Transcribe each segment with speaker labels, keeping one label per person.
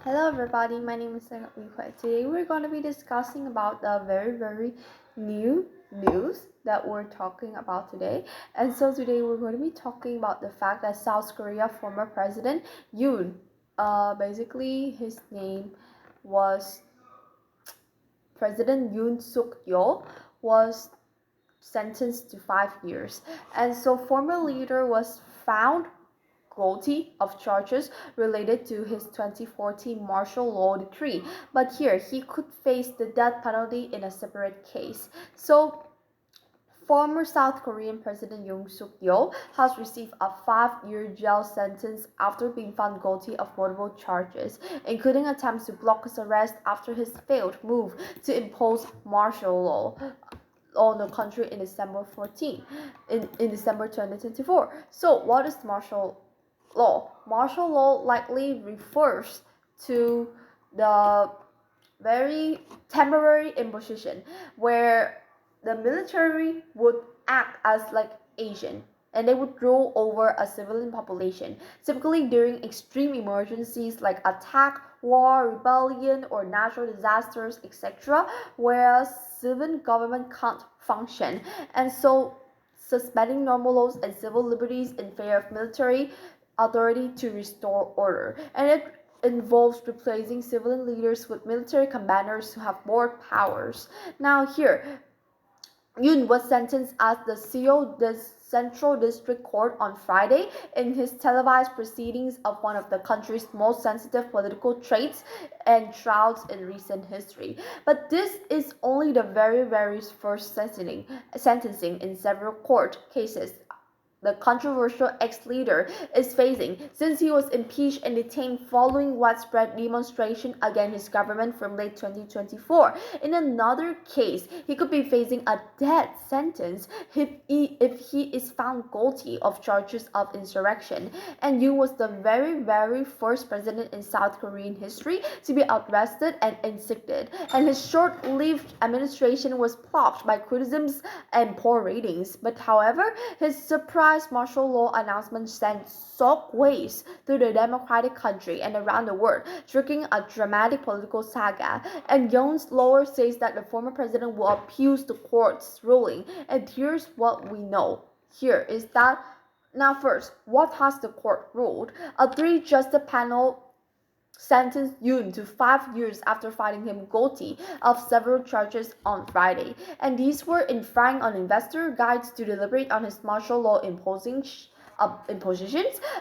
Speaker 1: Hello everybody, my name is Sang Hui. Today we're going to be discussing about the very new news that we're talking about today. And so today we're going to be talking about the fact that South Korea former president Yoon, basically his name was President Yoon Suk Yeol, was sentenced to 5 years. And so former leader was found guilty of charges related to his 2014 martial law decree, but here he could face the death penalty in a separate case. So former South Korean President Yoon Suk Yeol has received a 5-year jail sentence after being found guilty of multiple charges, including attempts to block his arrest after his failed move to impose martial law on the country in December 2024. So what is martial law? Martial law likely refers to the very temporary imposition where the military would act as like agent and they would rule over a civilian population, typically during extreme emergencies like attack, war, rebellion, or natural disasters, etc., whereas civilian government can't function. And so suspending normal laws and civil liberties in favor of military authority to restore order. And it involves replacing civilian leaders with military commanders who have more powers. Now here, Yoon was sentenced at the Seoul Central District Court on Friday in his televised proceedings of one of the country's most sensitive political traits and trials in recent history. But this is only the very first sentencing in several court cases the controversial ex-leader is facing since he was impeached and detained following widespread demonstration against his government from late 2024. In another case, he could be facing a death sentence if he is found guilty of charges of insurrection. And Yoon was the very first president in South Korean history to be arrested and indicted. And his short-lived administration was plagued by criticisms and poor ratings. But however, his surprise martial law announcement sent shockwaves through the democratic country and around the world, triggering a dramatic political saga. And Yoon's lawyer says that the former president will appeal the court's ruling. And here's what we know. Here is that now first, what has the court ruled? A three-justice panel sentenced Yoon to 5 years after finding him guilty of several charges on Friday. And these were infringing on investor guides to deliberate on his martial law impositions,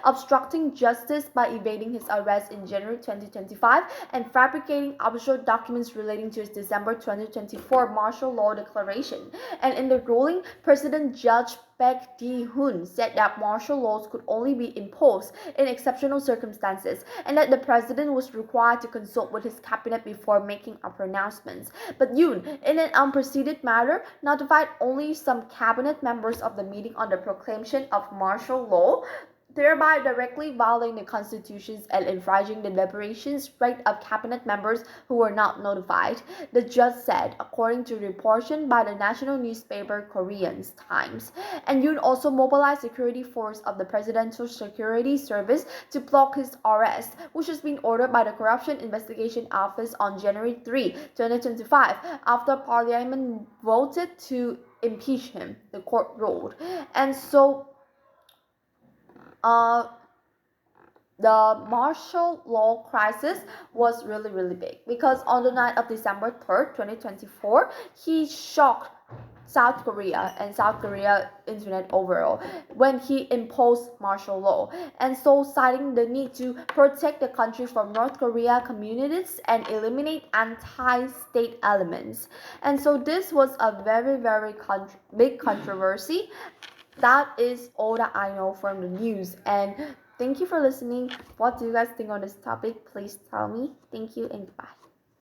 Speaker 1: obstructing justice by evading his arrest in January 2025, and fabricating absurd documents relating to his December 2024 martial law declaration. And in the ruling, President Judge Baek Di-hoon said that martial laws could only be imposed in exceptional circumstances and that the president was required to consult with his cabinet before making a pronouncement. But Yoon, in an unprecedented matter, notified only some cabinet members of the meeting on the proclamation of martial law, thereby directly violating the constitutions and infringing the deliberations right of cabinet members who were not notified, the judge said, according to reporting by the national newspaper Korean Times. And Yoon also mobilized security force of the Presidential Security Service to block his arrest, which has been ordered by the Corruption Investigation Office on January 3, 2025, after Parliament voted to impeach him, the court ruled. And so uh, the martial law crisis was really big because on the night of December 3rd, 2024, he shocked South Korea and South Korea internet overall when he imposed martial law, and so citing the need to protect the country from North Korea communities and eliminate anti-state elements. And so this was a very big controversy. That is all that I know from the news, and thank you for listening. What do you guys think on this topic? Please tell me. Thank you and goodbye.